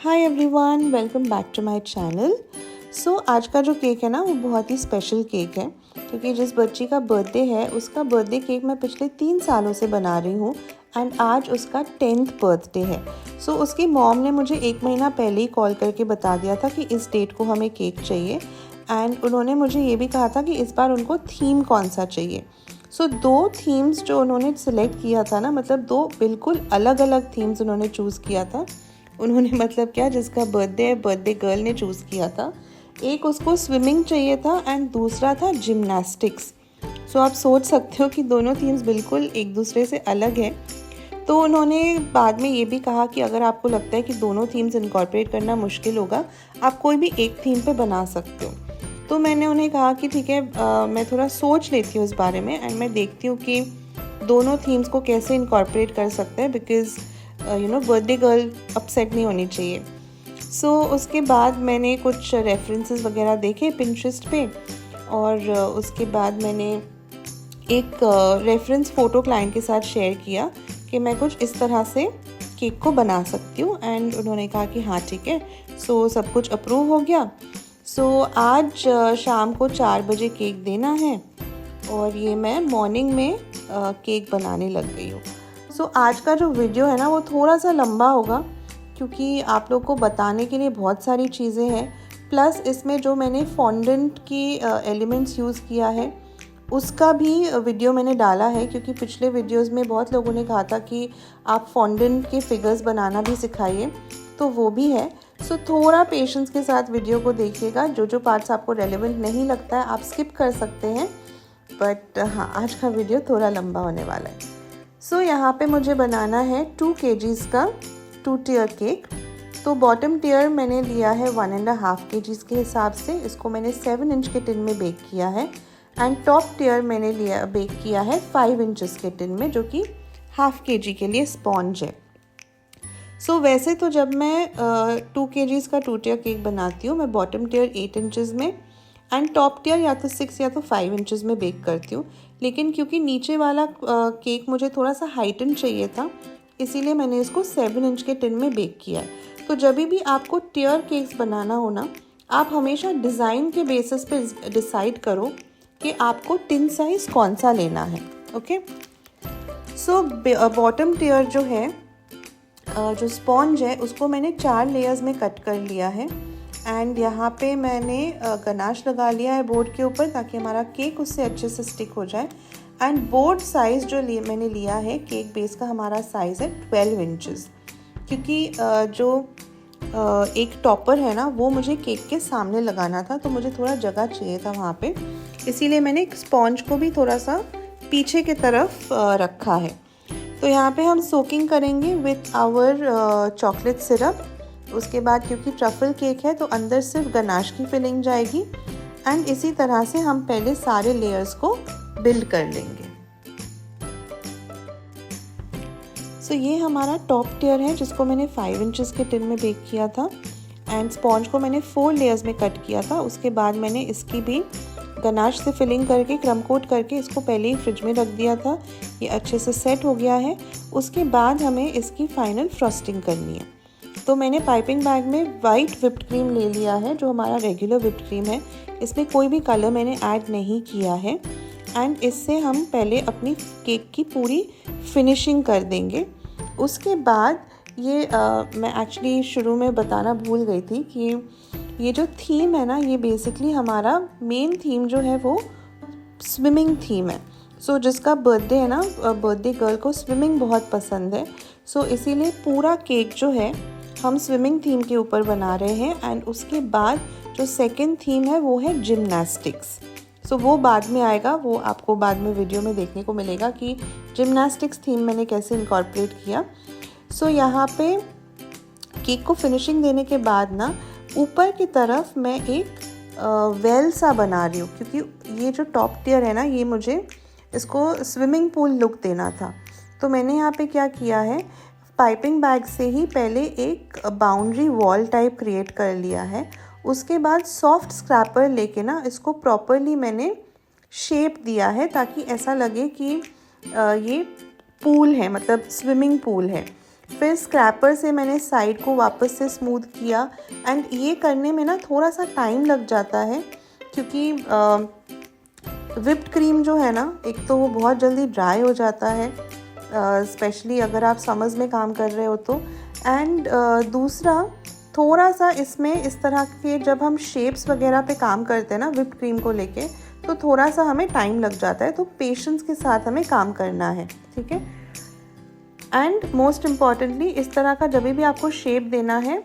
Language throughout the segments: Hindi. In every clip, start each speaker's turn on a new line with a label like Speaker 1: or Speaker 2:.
Speaker 1: Hi everyone, welcome back to my channel. So आज का जो केक है ना वो बहुत ही स्पेशल केक है, क्योंकि जिस बच्ची का बर्थडे है उसका बर्थडे केक मैं पिछले 3 सालों से बना रही हूँ एंड आज उसका 10th बर्थडे है। सो उसकी मॉम ने मुझे 1 महीना पहले ही कॉल करके बता दिया था कि इस डेट को हमें केक चाहिए एंड उन्होंने मुझे ये भी कहा था कि इस बार उनको थीम कौन सा चाहिए। सो 2 थीम्स जो उन्होंने सिलेक्ट किया था ना, मतलब 2 बिल्कुल अलग अलग थीम्स उन्होंने चूज़ किया था। उन्होंने मतलब क्या, जिसका बर्थडे है बर्थडे गर्ल ने चूज़ किया था। एक उसको स्विमिंग चाहिए था एंड दूसरा था जिम्नास्टिक्स। सो आप सोच सकते हो कि दोनों थीम्स बिल्कुल एक दूसरे से अलग है। तो उन्होंने बाद में ये भी कहा कि अगर आपको लगता है कि दोनों थीम्स इनकॉर्पोरेट करना मुश्किल होगा, आप कोई भी एक थीम पे बना सकते हो। तो मैंने उन्हें कहा कि ठीक है, मैं थोड़ा सोच लेती हूँ इस बारे में एंड मैं देखती हूँ कि दोनों थीम्स को कैसे इनकॉर्पोरेट कर सकते हैं, बिकॉज़ बर्थडे गर्ल अपसेट नहीं होनी चाहिए। सो उसके बाद मैंने कुछ रेफरेंसेस वगैरह देखे पिंटरेस्ट पे और उसके बाद मैंने एक रेफरेंस फ़ोटो क्लाइंट के साथ शेयर किया कि मैं कुछ इस तरह से केक को बना सकती हूँ एंड उन्होंने कहा कि हाँ ठीक है। सो सब कुछ अप्रूव हो गया। सो आज शाम को 4 बजे केक देना है और ये मैं मॉर्निंग में केक बनाने लग गई हूँ। सो आज का जो वीडियो है ना वो थोड़ा सा लंबा होगा, क्योंकि आप लोग को बताने के लिए बहुत सारी चीज़ें हैं। प्लस इसमें जो मैंने फॉन्डेंट की एलिमेंट्स यूज़ किया है उसका भी वीडियो मैंने डाला है, क्योंकि पिछले वीडियोस में बहुत लोगों ने कहा था कि आप फॉन्डेंट के फिगर्स बनाना भी सिखाइए, तो वो भी है। सो थोड़ा पेशेंस के साथ वीडियो को देखिएगा। जो पार्ट्स आपको रेलेवेंट नहीं लगता है आप स्किप कर सकते हैं, बट हाँ आज का वीडियो थोड़ा लंबा होने वाला है। सो यहाँ पे मुझे बनाना है 2 kgs का 2 टियर केक। तो बॉटम टियर मैंने लिया है 1.5 kgs के हिसाब से। इसको मैंने 7 इंच के टिन में बेक किया है एंड टॉप टियर मैंने बेक किया है 5 इंचेस के टिन में, जो कि 1/2 kg के लिए स्पॉन्ज है। सो वैसे तो जब मैं 2 kgs का 2 टियर केक बनाती हूँ मैं बॉटम टियर 8 इंचेस में एंड टॉप टियर या तो 6 या तो 5 इंचेस में बेक करती हूँ। लेकिन क्योंकि नीचे वाला केक मुझे थोड़ा सा हाइटन चाहिए था, इसीलिए मैंने इसको 7 इंच के टिन में बेक किया है। तो जब भी आपको टियर केक्स बनाना हो ना, आप हमेशा डिज़ाइन के बेसिस पे डिसाइड करो कि आपको टिन साइज़ कौन सा लेना है। ओके, सो बॉटम टियर जो है, जो स्पॉन्ज है उसको मैंने 4 लेयर्स में कट कर लिया है एंड यहाँ पे मैंने गनाश लगा लिया है बोर्ड के ऊपर, ताकि हमारा केक उससे अच्छे से स्टिक हो जाए। एंड बोर्ड साइज़ जो मैंने लिया है, केक बेस का हमारा साइज़ है 12 इंचेस, क्योंकि जो एक टॉपर है ना वो मुझे केक के सामने लगाना था, तो मुझे थोड़ा जगह चाहिए था वहाँ पे, इसीलिए मैंने एक स्पॉन्ज को भी थोड़ा सा पीछे की तरफ रखा है। तो यहाँ पे हम सोकिंग करेंगे विथ आवर चॉकलेट सिरप। उसके बाद क्योंकि ट्रफल केक है तो अंदर सिर्फ गनाश की फिलिंग जाएगी एंड इसी तरह से हम पहले सारे लेयर्स को बिल्ड कर लेंगे। सो ये हमारा टॉप टियर है जिसको मैंने 5 इंचेस के टिन में बेक किया था एंड स्पॉन्ज को मैंने 4 लेयर्स में कट किया था। उसके बाद मैंने इसकी भी गनाश से फिलिंग करके क्रम कोट करके इसको पहले ही फ्रिज में रख दिया था। ये अच्छे से सेट हो गया है। उसके बाद हमें इसकी फाइनल फ्रॉस्टिंग करनी है। तो मैंने पाइपिंग बैग में वाइट विप्ड क्रीम ले लिया है, जो हमारा रेगुलर विप्ड क्रीम है। इसमें कोई भी कलर मैंने ऐड नहीं किया है एंड इससे हम पहले अपनी केक की पूरी फिनिशिंग कर देंगे। उसके बाद ये मैं एक्चुअली शुरू में बताना भूल गई थी कि ये जो थीम है ना, ये बेसिकली हमारा मेन थीम जो है वो स्विमिंग थीम है। सो जिसका बर्थडे है ना, बर्थडे गर्ल को स्विमिंग बहुत पसंद है। सो इसीलिए पूरा केक जो है हम स्विमिंग थीम के ऊपर बना रहे हैं एंड उसके बाद जो सेकंड थीम है वो है जिम्नास्टिक्स। सो वो बाद में आएगा, वो आपको बाद में वीडियो में देखने को मिलेगा कि जिम्नास्टिक्स थीम मैंने कैसे इनकॉर्पोरेट किया। सो यहाँ पे केक को फिनिशिंग देने के बाद ना ऊपर की तरफ मैं एक वेल सा बना रही हूँ, क्योंकि ये जो टॉप टियर है ना, ये मुझे इसको स्विमिंग पूल लुक देना था। तो मैंने यहाँ पे क्या किया है, पाइपिंग बैग से ही पहले एक बाउंड्री वॉल टाइप क्रिएट कर लिया है। उसके बाद सॉफ्ट स्क्रैपर लेके ना इसको प्रॉपरली मैंने शेप दिया है, ताकि ऐसा लगे कि ये पूल है, मतलब स्विमिंग पूल है। फिर स्क्रैपर से मैंने साइड को वापस से स्मूथ किया। एंड ये करने में ना थोड़ा सा टाइम लग जाता है, क्योंकि विप्ड क्रीम जो है ना, एक तो वो बहुत जल्दी ड्राई हो जाता है, स्पेशली अगर आप समर्स में काम कर रहे हो तो। एंड दूसरा, थोड़ा सा इसमें इस तरह के जब हम शेप्स वगैरह पे काम करते हैं ना विप्ड क्रीम को लेके, तो थोड़ा सा हमें टाइम लग जाता है, तो पेशेंस के साथ हमें काम करना है, ठीक है। एंड मोस्ट इम्पॉर्टेंटली, इस तरह का जब भी आपको शेप देना है,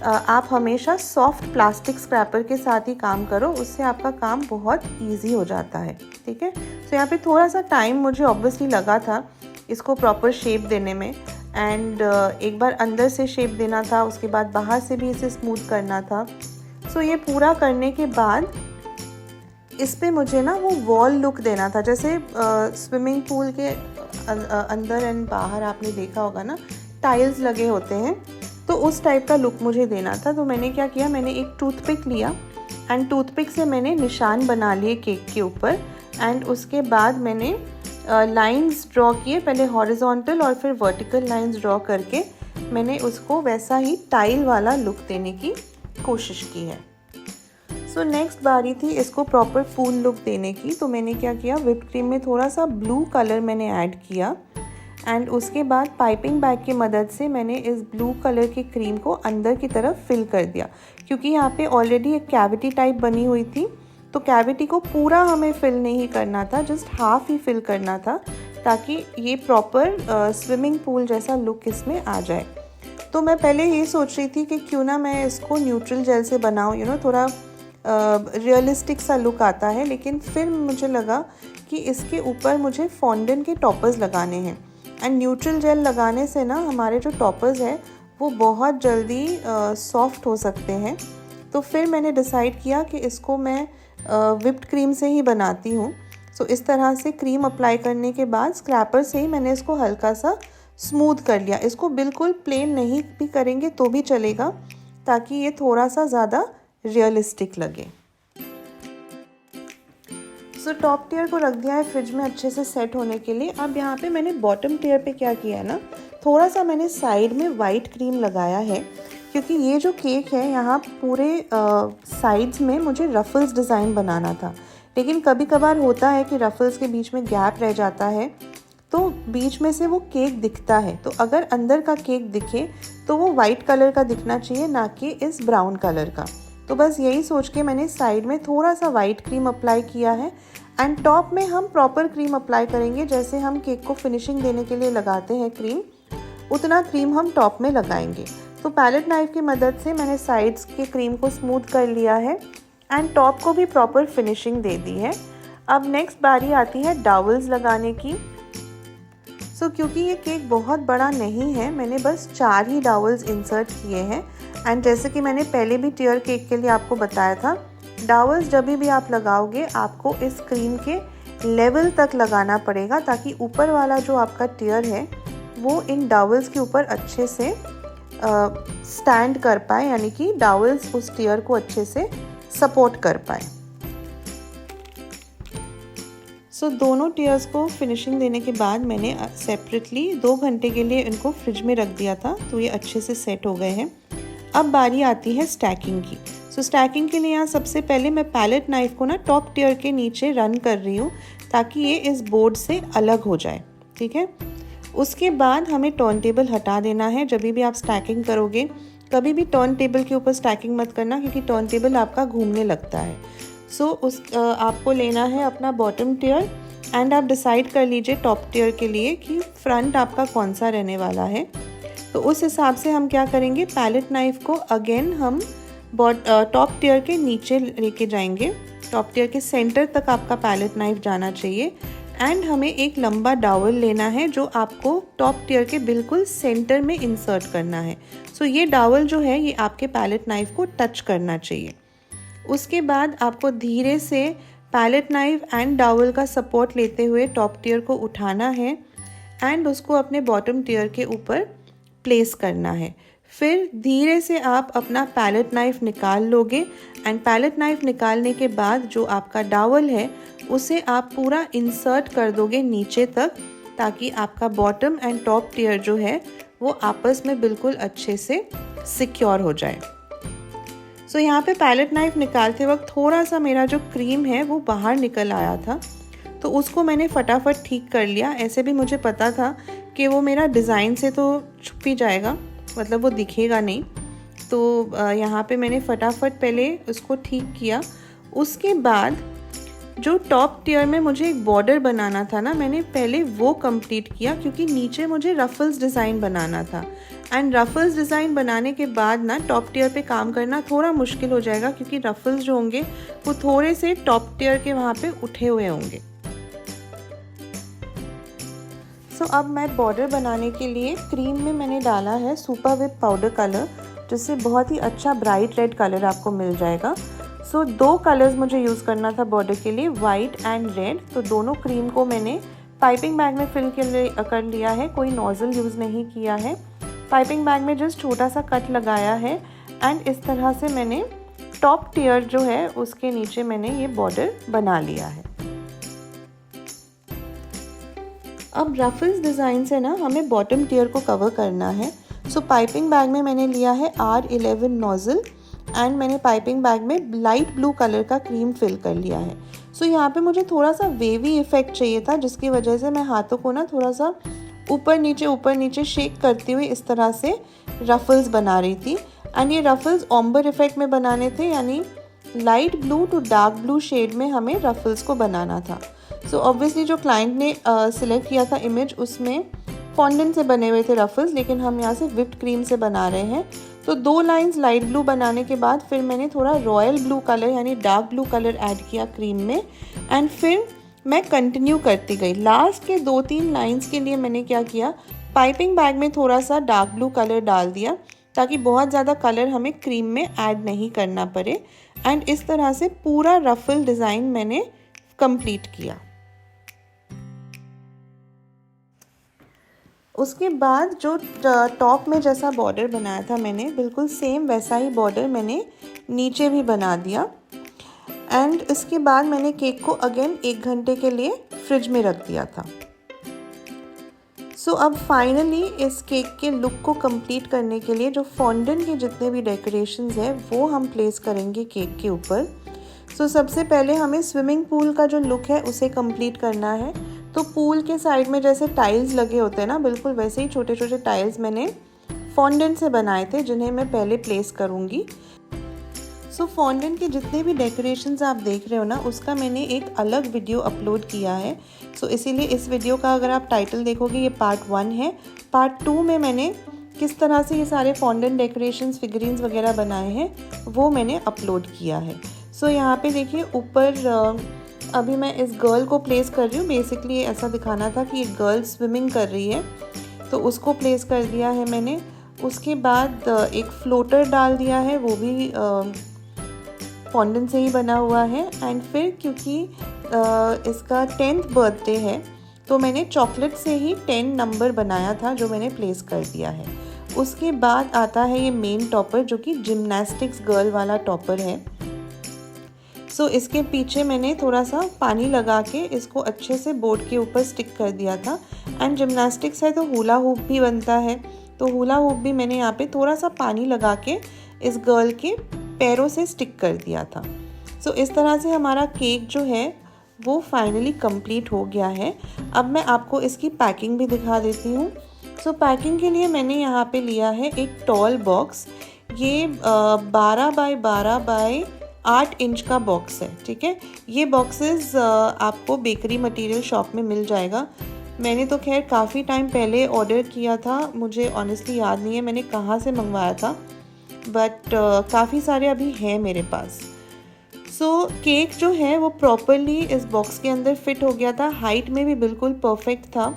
Speaker 1: आप हमेशा सॉफ्ट प्लास्टिक स्क्रैपर के साथ ही काम करो, उससे आपका काम बहुत ईजी हो जाता है, ठीक है। तो यहाँ पे थोड़ा सा टाइम मुझे ऑब्वियसली लगा था इसको प्रॉपर शेप देने में। एंड एक बार अंदर से शेप देना था, उसके बाद बाहर से भी इसे स्मूथ करना था। सो ये पूरा करने के बाद इस पे मुझे ना वो वॉल लुक देना था, जैसे स्विमिंग पूल के अंदर एंड बाहर आपने देखा होगा ना, टाइल्स लगे होते हैं, तो उस टाइप का लुक मुझे देना था। तो मैंने क्या किया, मैंने एक टूथपिक लिया एंड टूथपिक से मैंने निशान बना लिए केक के ऊपर। एंड उसके बाद मैंने लाइंस ड्रॉ किए, पहले हॉरिजॉन्टल और फिर वर्टिकल लाइंस ड्रॉ करके मैंने उसको वैसा ही टाइल वाला लुक देने की कोशिश की है। सो नेक्स्ट बारी थी इसको प्रॉपर फूल लुक देने की। तो मैंने क्या किया, व्हिप्ड क्रीम में थोड़ा सा ब्लू कलर मैंने ऐड किया एंड उसके बाद पाइपिंग बैग की मदद से मैंने इस ब्लू कलर की क्रीम को अंदर की तरफ फिल कर दिया, क्योंकि यहाँ पे ऑलरेडी एक कैविटी टाइप बनी हुई थी, तो कैविटी को पूरा हमें फिल नहीं करना था, जस्ट हाफ ही फिल करना था, ताकि ये प्रॉपर स्विमिंग पूल जैसा लुक इसमें आ जाए। तो मैं पहले ये सोच रही थी कि क्यों ना मैं इसको न्यूट्रल जेल से बनाऊँ, थोड़ा रियलिस्टिक सा लुक आता है। लेकिन फिर मुझे लगा कि इसके ऊपर मुझे फॉन्डेंट के टॉपर्स लगाने हैं, एंड न्यूट्रल जेल लगाने से ना हमारे जो टॉपर्स हैं वो बहुत जल्दी सॉफ्ट हो सकते हैं। तो फिर मैंने डिसाइड किया कि इसको मैं व्हिप्ड क्रीम से ही बनाती हूँ। सो इस तरह से क्रीम अप्लाई करने के बाद स्क्रैपर से ही मैंने इसको हल्का सा स्मूथ कर लिया। इसको बिल्कुल प्लेन नहीं भी करेंगे तो भी चलेगा, ताकि ये थोड़ा सा ज़्यादा रियलिस्टिक लगे। सो टॉप टियर को रख दिया है फ्रिज में अच्छे से सेट होने के लिए। अब यहाँ पे मैंने बॉटम टियर पे क्या किया है ना, थोड़ा सा मैंने साइड में वाइट क्रीम लगाया है, क्योंकि ये जो केक है यहाँ पूरे साइड्स में मुझे रफल्स डिज़ाइन बनाना था। लेकिन कभी कभार होता है कि रफल्स के बीच में गैप रह जाता है, तो बीच में से वो केक दिखता है। तो अगर अंदर का केक दिखे तो वो वाइट कलर का दिखना चाहिए, ना कि इस ब्राउन कलर का। तो बस यही सोच के मैंने साइड में थोड़ा सा वाइट क्रीम अप्लाई किया है। एंड टॉप में हम प्रॉपर क्रीम अप्लाई करेंगे, जैसे हम केक को फिनिशिंग देने के लिए लगाते हैं क्रीम, उतना क्रीम हम टॉप में लगाएंगे। तो पैलेट नाइफ की मदद से मैंने साइड्स के क्रीम को स्मूथ कर लिया है एंड टॉप को भी प्रॉपर फिनिशिंग दे दी है। अब नेक्स्ट बारी आती है डावल्स लगाने की। सो क्योंकि ये केक बहुत बड़ा नहीं है, मैंने बस 4 ही डावल्स इंसर्ट किए हैं। एंड जैसे कि मैंने पहले भी टियर केक के लिए आपको बताया था, डावल्स जब भी आप लगाओगे आपको इस क्रीम के लेवल तक लगाना पड़ेगा, ताकि ऊपर वाला जो आपका टियर है वो इन डावल्स के ऊपर अच्छे से स्टैंड कर पाए, यानी कि डावल्स उस टियर को अच्छे से सपोर्ट कर पाए। सो दोनों टियर्स को फिनिशिंग देने के बाद मैंने सेपरेटली 2 घंटे के लिए इनको फ्रिज में रख दिया था, तो ये अच्छे से सेट हो गए हैं। अब बारी आती है स्टैकिंग की। सो स्टैकिंग के लिए यहाँ सबसे पहले मैं पैलेट नाइफ को ना टॉप टियर के नीचे रन कर रही हूँ, ताकि ये इस बोर्ड से अलग हो जाए, ठीक है। उसके बाद हमें टर्न टेबल हटा देना है। जब भी आप स्टैकिंग करोगे, कभी भी टर्न टेबल के ऊपर स्टैकिंग मत करना, क्योंकि टर्न टेबल आपका घूमने लगता है। आपको लेना है अपना बॉटम टियर एंड आप डिसाइड कर लीजिए टॉप टियर के लिए कि फ्रंट आपका कौन सा रहने वाला है। तो उस हिसाब से हम क्या करेंगे, पैलेट नाइफ को अगेन हम टॉप टियर के नीचे लेके जाएंगे। टॉप टियर के सेंटर तक आपका पैलेट नाइफ जाना चाहिए एंड हमें एक लंबा डावल लेना है जो आपको टॉप टियर के बिल्कुल सेंटर में इंसर्ट करना है। सो ये डावल जो है ये आपके पैलेट नाइफ को टच करना चाहिए। उसके बाद आपको धीरे से पैलेट नाइफ एंड डावल का सपोर्ट लेते हुए टॉप टियर को उठाना है एंड उसको अपने बॉटम टियर के ऊपर प्लेस करना है। फिर धीरे से आप अपना पैलेट नाइफ निकाल लोगे एंड पैलेट नाइफ निकालने के बाद जो आपका डावल है उसे आप पूरा इंसर्ट कर दोगे नीचे तक, ताकि आपका बॉटम एंड टॉप टियर जो है वो आपस में बिल्कुल अच्छे से सिक्योर हो जाए। सो यहाँ पे पैलेट नाइफ निकालते वक्त थोड़ा सा मेरा जो क्रीम है वो बाहर निकल आया था, तो उसको मैंने फटाफट ठीक कर लिया। ऐसे भी मुझे पता था कि वो मेरा डिज़ाइन से तो छुप ही जाएगा, मतलब वो दिखेगा नहीं, तो यहाँ पे मैंने फटाफट पहले उसको ठीक किया। उसके बाद जो टॉप टियर में मुझे एक बॉर्डर बनाना था ना, मैंने पहले वो कंप्लीट किया, क्योंकि नीचे मुझे रफल्स डिज़ाइन बनाना था। एंड रफल्स डिज़ाइन बनाने के बाद ना टॉप टियर पे काम करना थोड़ा मुश्किल हो जाएगा, क्योंकि रफल्स जो होंगे वो थोड़े से टॉप टियर के वहाँ पे उठे हुए होंगे। सो अब मैं बॉर्डर बनाने के लिए क्रीम में मैंने डाला है सुपर विप पाउडर कलर, जिससे बहुत ही अच्छा ब्राइट रेड कलर आपको मिल जाएगा। सो 2 कलर्स मुझे यूज़ करना था बॉर्डर के लिए, वाइट एंड रेड। तो दोनों क्रीम को मैंने पाइपिंग बैग में फिल कर लिया है, कोई नोज़ल यूज़ नहीं किया है। पाइपिंग बैग में जस्ट छोटा सा कट लगाया है एंड इस तरह से मैंने टॉप टियर जो है उसके नीचे मैंने ये बॉर्डर बना लिया है। अब रफल्स डिज़ाइन से ना हमें बॉटम टियर को कवर करना है। सो पाइपिंग बैग में मैंने लिया है R11 नोज़ल एंड मैंने पाइपिंग बैग में लाइट ब्लू कलर का क्रीम फिल कर लिया है। सो यहाँ पे मुझे थोड़ा सा वेवी इफ़ेक्ट चाहिए था, जिसकी वजह से मैं हाथों को ना थोड़ा सा ऊपर नीचे शेक करते हुए इस तरह से रफल्स बना रही थी। एंड ये रफल्स ऑम्बर इफ़ेक्ट में बनाने थे, यानी light blue to dark blue shade में हमें रफल्स को बनाना था। सो ऑब्वियसली जो क्लाइंट ने सिलेक्ट किया था इमेज, उसमें फॉन्डेंट से बने हुए थे रफल्स, लेकिन हम यहाँ से व्हिप्ड क्रीम से बना रहे हैं। तो 2 लाइंस लाइट ब्लू बनाने के बाद फिर मैंने थोड़ा रॉयल ब्लू कलर यानी डार्क ब्लू कलर ऐड किया क्रीम में एंड फिर मैं कंटिन्यू करती गई। लास्ट के 2-3 लाइंस के लिए मैंने क्या किया, पाइपिंग बैग में थोड़ा सा डार्क ब्लू कलर डाल दिया, ताकि बहुत ज़्यादा कलर हमें क्रीम में ऐड नहीं करना पड़े। एंड इस तरह से पूरा रफल डिज़ाइन मैंने कंप्लीट किया। उसके बाद जो टॉप में जैसा बॉर्डर बनाया था मैंने, बिल्कुल सेम वैसा ही बॉर्डर मैंने नीचे भी बना दिया। एंड इसके बाद मैंने केक को अगेन 1 घंटे के लिए फ्रिज में रख दिया था। सो अब फाइनली इस केक के लुक को कंप्लीट करने के लिए जो फॉन्डेंट के जितने भी डेकोरेशंस हैं वो हम प्लेस करेंगे केक के ऊपर। सो सबसे पहले हमें स्विमिंग पूल का जो लुक है उसे कंप्लीट करना है। तो पूल के साइड में जैसे टाइल्स लगे होते हैं ना, बिल्कुल वैसे ही छोटे छोटे टाइल्स मैंने फॉन्डेंट से बनाए थे, जिन्हें मैं पहले प्लेस करूँगी। सो फॉन्डेंट के जितने भी डेकोरेशंस आप देख रहे हो ना, उसका मैंने एक अलग वीडियो अपलोड किया है। सो इसीलिए इस वीडियो का अगर आप टाइटल देखोगे, ये पार्ट 1 है। पार्ट 2 में मैंने किस तरह से ये सारे फॉन्डेंट डेकोरेशंस, फिगरीन्स वगैरह बनाए हैं, वो मैंने अपलोड किया है। सो यहाँ पे देखिए ऊपर अभी मैं इस गर्ल को प्लेस कर रही हूँ। बेसिकली ऐसा दिखाना था कि ये गर्ल स्विमिंग कर रही है, तो उसको प्लेस कर दिया है मैंने। उसके बाद एक फ्लोटर डाल दिया है, वो भी फॉन्डेंट से ही बना हुआ है। एंड फिर क्योंकि इसका 10th बर्थडे है, तो मैंने चॉकलेट से ही 10 नंबर बनाया था, जो मैंने प्लेस कर दिया है। उसके बाद आता है ये मेन टॉपर, जो कि जिम्नास्टिक्स गर्ल वाला टॉपर है। सो इसके पीछे मैंने थोड़ा सा पानी लगा के इसको अच्छे से बोर्ड के ऊपर स्टिक कर दिया था। एंड जिम्नास्टिक्स है तो हुला हुप भी बनता है, तो हुला हुप भी मैंने यहाँ पे थोड़ा सा पानी लगा के इस गर्ल के पैरों से स्टिक कर दिया था। सो इस तरह से हमारा केक जो है वो फाइनली कंप्लीट हो गया है। अब मैं आपको इसकी पैकिंग भी दिखा देती हूँ। सो पैकिंग के लिए मैंने यहाँ पे लिया है एक टॉल बॉक्स। ये 12 बाय 12 बाय 8 इंच का बॉक्स है, ठीक है। ये बॉक्सेस आपको बेकरी मटेरियल शॉप में मिल जाएगा। मैंने तो खैर काफ़ी टाइम पहले ऑर्डर किया था, मुझे ऑनेस्टली याद नहीं है मैंने कहाँ से मंगवाया था, बट काफ़ी सारे अभी हैं मेरे पास। सो केक जो है वो प्रॉपरली इस बॉक्स के अंदर फिट हो गया था, हाइट में भी बिल्कुल परफेक्ट था।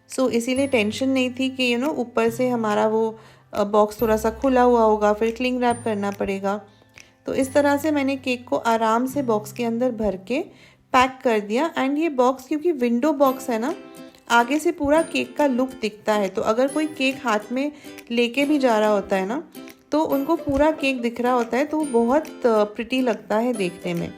Speaker 1: सो इसीलिए टेंशन नहीं थी कि ऊपर से हमारा वो बॉक्स थोड़ा सा खुला हुआ होगा, फिर क्लिंग रैप करना पड़ेगा। तो इस तरह से मैंने केक को आराम से बॉक्स के अंदर भर के पैक कर दिया। एंड ये बॉक्स क्योंकि विंडो बॉक्स है ना, आगे से पूरा केक का लुक दिखता है, तो अगर कोई केक हाथ में लेके भी जा रहा होता है ना, तो उनको पूरा केक दिख रहा होता है, तो बहुत प्रिटी लगता है देखने में।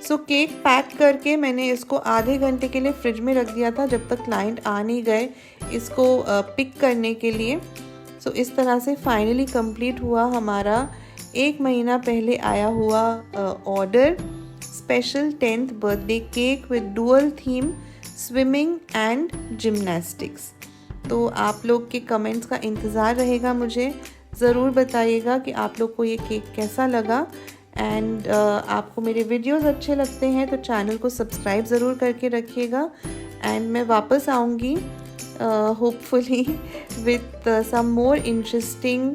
Speaker 1: सो केक पैक करके मैंने इसको आधे घंटे के लिए फ्रिज में रख दिया था, जब तक क्लाइंट आ नहीं गए इसको पिक करने के लिए। सो इस तरह से फाइनली कंप्लीट हुआ हमारा 1 महीना पहले आया हुआ order, special 10th birthday cake with dual theme swimming and gymnastics. तो आप लोग के कमेंट्स का इंतज़ार रहेगा, मुझे ज़रूर बताइएगा कि आप लोग को ये केक कैसा लगा। एंड आपको मेरे वीडियोस अच्छे लगते हैं तो चैनल को सब्सक्राइब ज़रूर करके रखिएगा। एंड मैं वापस आऊँगी hopefully with some more interesting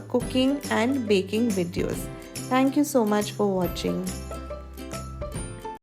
Speaker 1: cooking and baking videos. Thank you so much for watching.